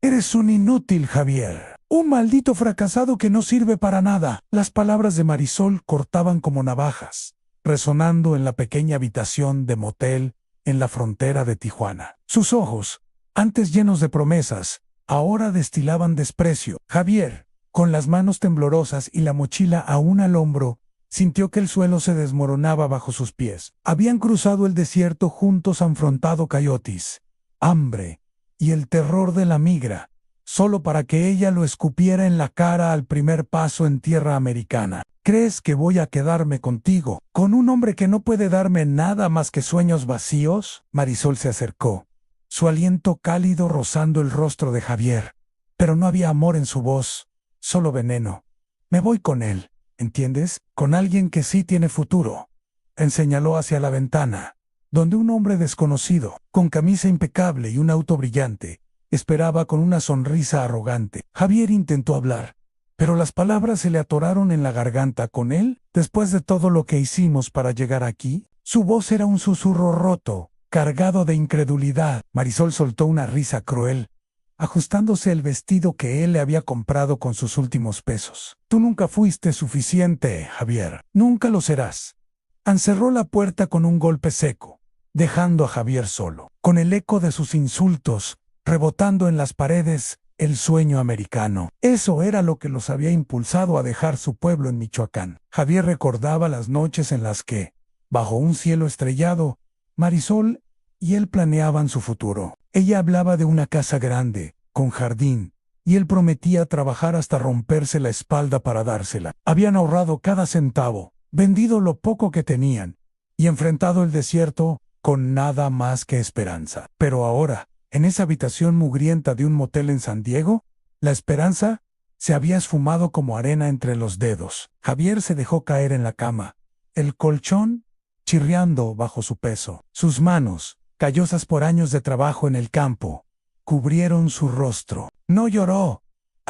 Eres un inútil, Javier. Un maldito fracasado que no sirve para nada. Las palabras de Marisol cortaban como navajas, resonando en la pequeña habitación de motel en la frontera de Tijuana. Sus ojos, antes llenos de promesas, ahora destilaban desprecio. Javier, con las manos temblorosas y la mochila aún al hombro, sintió que el suelo se desmoronaba bajo sus pies. Habían cruzado el desierto juntos, afrontado coyotes, hambre y el terror de la migra, solo para que ella lo escupiera en la cara al primer paso en tierra americana. ¿Crees que voy a quedarme contigo, con un hombre que no puede darme nada más que sueños vacíos? Marisol se acercó, su aliento cálido rozando el rostro de Javier, pero no había amor en su voz, solo veneno. Me voy con él, ¿entiendes? Con alguien que sí tiene futuro. Señaló hacia la ventana, donde un hombre desconocido, con camisa impecable y un auto brillante, esperaba con una sonrisa arrogante. Javier intentó hablar, pero las palabras se le atoraron en la garganta. ¿Con él? Después de todo lo que hicimos para llegar aquí, su voz era un susurro roto, cargado de incredulidad. Marisol soltó una risa cruel, ajustándose el vestido que él le había comprado con sus últimos pesos. Tú nunca fuiste suficiente, Javier. Nunca lo serás. Cerró la puerta con un golpe seco, dejando a Javier solo, con el eco de sus insultos rebotando en las paredes. El sueño americano. Eso era lo que los había impulsado a dejar su pueblo en Michoacán. Javier recordaba las noches en las que, bajo un cielo estrellado, Marisol y él planeaban su futuro. Ella hablaba de una casa grande, con jardín, y él prometía trabajar hasta romperse la espalda para dársela. Habían ahorrado cada centavo, vendido lo poco que tenían, y enfrentado el desierto con nada más que esperanza. Pero ahora, en esa habitación mugrienta de un motel en San Diego, la esperanza se había esfumado como arena entre los dedos. Javier se dejó caer en la cama, el colchón chirriando bajo su peso. Sus manos, callosas por años de trabajo en el campo, cubrieron su rostro. No lloró.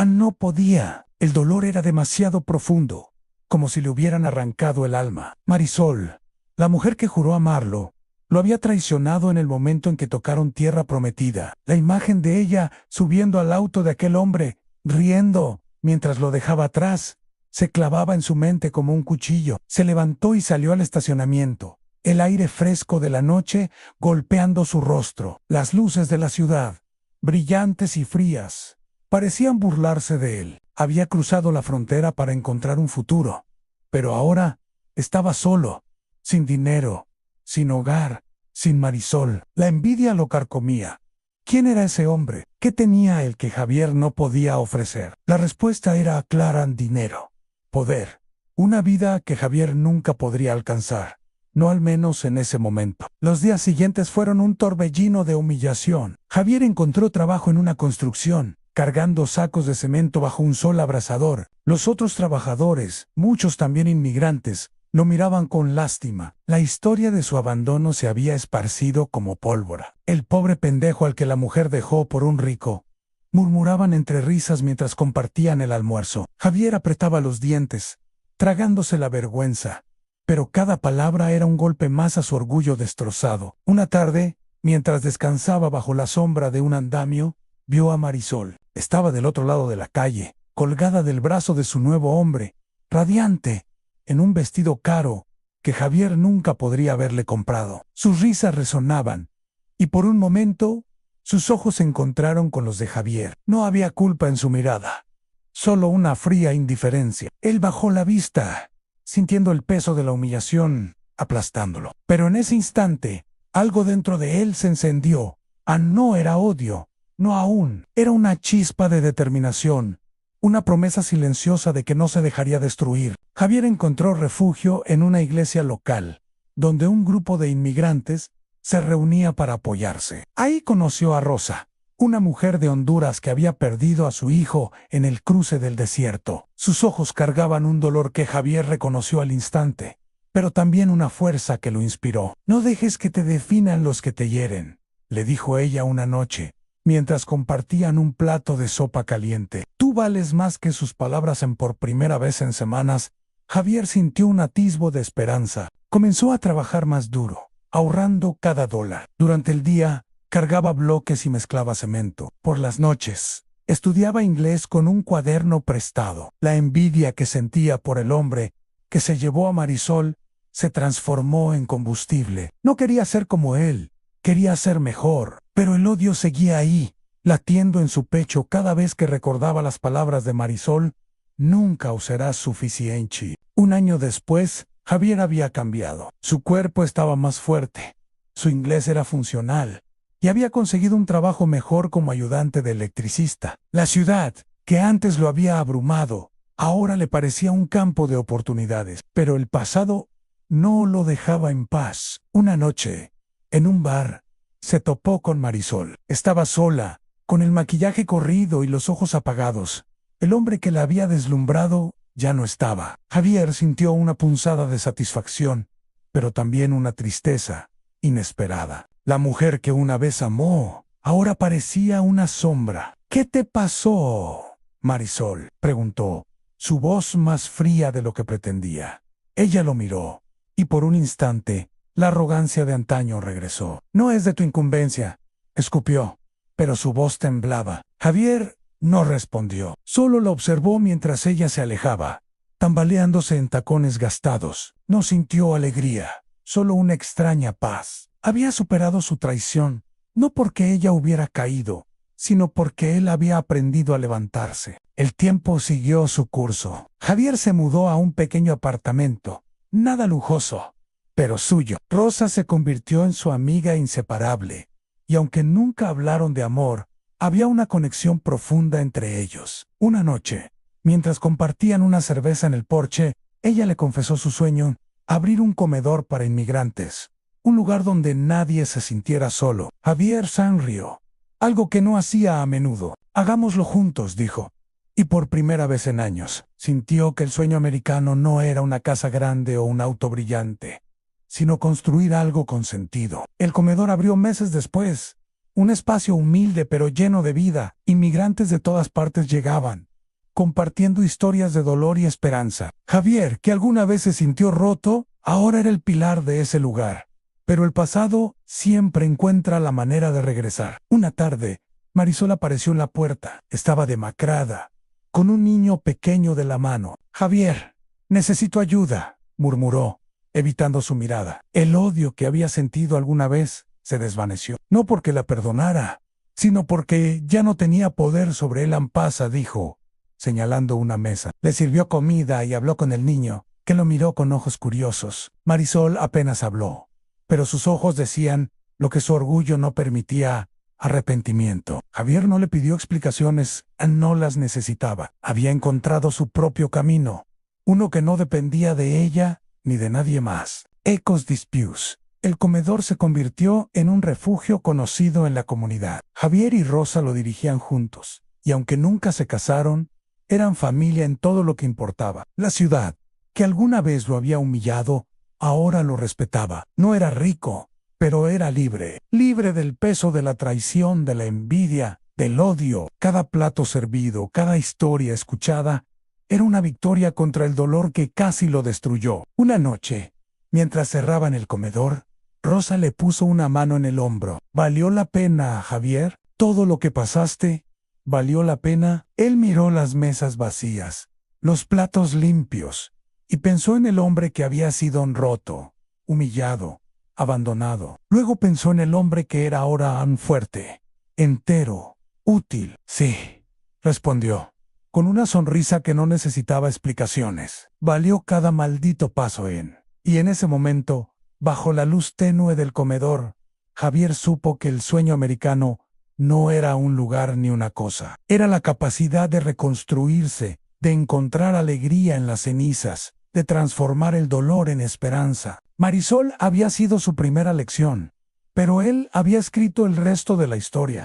No podía. El dolor era demasiado profundo, como si le hubieran arrancado el alma. Marisol, la mujer que juró amarlo, lo había traicionado en el momento en que tocaron tierra prometida. La imagen de ella subiendo al auto de aquel hombre, riendo, mientras lo dejaba atrás, se clavaba en su mente como un cuchillo. Se levantó y salió al estacionamiento, el aire fresco de la noche golpeando su rostro. Las luces de la ciudad, brillantes y frías, parecían burlarse de él. Había cruzado la frontera para encontrar un futuro, pero ahora estaba solo, sin dinero, sin hogar, sin Marisol. La envidia lo carcomía. ¿Quién era ese hombre? ¿Qué tenía el que Javier no podía ofrecer? La respuesta era clara: dinero, poder, una vida que Javier nunca podría alcanzar, no al menos en ese momento. Los días siguientes fueron un torbellino de humillación. Javier encontró trabajo en una construcción, cargando sacos de cemento bajo un sol abrasador. Los otros trabajadores, muchos también inmigrantes, lo miraban con lástima. La historia de su abandono se había esparcido como pólvora. El pobre pendejo al que la mujer dejó por un rico, murmuraban entre risas mientras compartían el almuerzo. Javier apretaba los dientes, tragándose la vergüenza, pero cada palabra era un golpe más a su orgullo destrozado. Una tarde, mientras descansaba bajo la sombra de un andamio, vio a Marisol. Estaba del otro lado de la calle, colgada del brazo de su nuevo hombre, radiante, en un vestido caro que Javier nunca podría haberle comprado. Sus risas resonaban, y por un momento, sus ojos se encontraron con los de Javier. No había culpa en su mirada, solo una fría indiferencia. Él bajó la vista, sintiendo el peso de la humillación aplastándolo. Pero en ese instante, algo dentro de él se encendió. No era odio, no aún. Era una chispa de determinación, una promesa silenciosa de que no se dejaría destruir. Javier encontró refugio en una iglesia local, donde un grupo de inmigrantes se reunía para apoyarse. Ahí conoció a Rosa, una mujer de Honduras que había perdido a su hijo en el cruce del desierto. Sus ojos cargaban un dolor que Javier reconoció al instante, pero también una fuerza que lo inspiró. No dejes que te definan los que te hieren, le dijo ella una noche, mientras compartían un plato de sopa caliente. Tú vales más que sus palabras. Por primera vez en semanas, Javier sintió un atisbo de esperanza. Comenzó a trabajar más duro, ahorrando cada dólar. Durante el día, cargaba bloques y mezclaba cemento. Por las noches, Estudiaba inglés con un cuaderno prestado. La envidia que sentía por el hombre que se llevó a Marisol se transformó en combustible. No quería ser como él, quería ser mejor, pero el odio seguía ahí, latiendo en su pecho cada vez que recordaba las palabras de Marisol: nunca os serás suficiente. Un año después, Javier había cambiado. Su cuerpo estaba más fuerte, su inglés era funcional, y había conseguido un trabajo mejor como ayudante de electricista. La ciudad, que antes lo había abrumado, ahora le parecía un campo de oportunidades, pero el pasado no lo dejaba en paz. Una noche, en un bar, se topó con Marisol. Estaba sola, con el maquillaje corrido y los ojos apagados. El hombre que la había deslumbrado ya no estaba. Javier sintió una punzada de satisfacción, pero también una tristeza inesperada. La mujer que una vez amó, ahora parecía una sombra. ¿Qué te pasó, Marisol?, preguntó, su voz más fría de lo que pretendía. Ella lo miró, y por un instante, la arrogancia de antaño regresó. No es de tu incumbencia, escupió, pero su voz temblaba. Javier no respondió, solo la observó mientras ella se alejaba, tambaleándose en tacones gastados. No sintió alegría, solo una extraña paz. Había superado su traición, no porque ella hubiera caído, sino porque él había aprendido a levantarse. El tiempo siguió su curso. Javier se mudó a un pequeño apartamento, nada lujoso, pero suyo. Rosa se convirtió en su amiga inseparable, y aunque nunca hablaron de amor, había una conexión profunda entre ellos. Una noche, mientras compartían una cerveza en el porche, ella le confesó su sueño: abrir un comedor para inmigrantes, un lugar donde nadie se sintiera solo. Javier sonrió, algo que no hacía a menudo. Hagámoslo juntos, dijo. Y por primera vez en años, sintió que el sueño americano no era una casa grande o un auto brillante, sino construir algo con sentido. El comedor abrió meses después, un espacio humilde pero lleno de vida. Inmigrantes de todas partes llegaban, compartiendo historias de dolor y esperanza. Javier, que alguna vez se sintió roto, ahora era el pilar de ese lugar. Pero el pasado siempre encuentra la manera de regresar. Una tarde, Marisol apareció en la puerta. Estaba demacrada, con un niño pequeño de la mano. Javier, necesito ayuda, murmuró, evitando su mirada. El odio que había sentido alguna vez se desvaneció. No porque la perdonara, sino porque ya no tenía poder sobre él. Ampasa, dijo, señalando una mesa. Le sirvió comida y habló con el niño, que lo miró con ojos curiosos. Marisol apenas habló, pero sus ojos decían lo que su orgullo no permitía: arrepentimiento. Javier no le pidió explicaciones, no las necesitaba. Había encontrado su propio camino, uno que no dependía de ella ni de nadie más. Ecos Disputes. El comedor se convirtió en un refugio conocido en la comunidad. Javier y Rosa lo dirigían juntos, y aunque nunca se casaron, eran familia en todo lo que importaba. La ciudad, que alguna vez lo había humillado, ahora lo respetaba. No era rico, pero era libre. Libre del peso de la traición, de la envidia, del odio. Cada plato servido, cada historia escuchada, era una victoria contra el dolor que casi lo destruyó. Una noche, mientras cerraban el comedor, Rosa le puso una mano en el hombro. ¿Valió la pena, Javier? ¿Todo lo que pasaste valió la pena? Él miró las mesas vacías, los platos limpios, y pensó en el hombre que había sido roto, humillado, abandonado. Luego pensó en el hombre que era ahora tan fuerte, entero, útil. Sí, respondió, con una sonrisa que no necesitaba explicaciones. Valió cada maldito paso en. Y en ese momento, bajo la luz tenue del comedor, Javier supo que el sueño americano no era un lugar ni una cosa. Era la capacidad de reconstruirse, de encontrar alegría en las cenizas, de transformar el dolor en esperanza. Marisol había sido su primera lección, pero él había escrito el resto de la historia.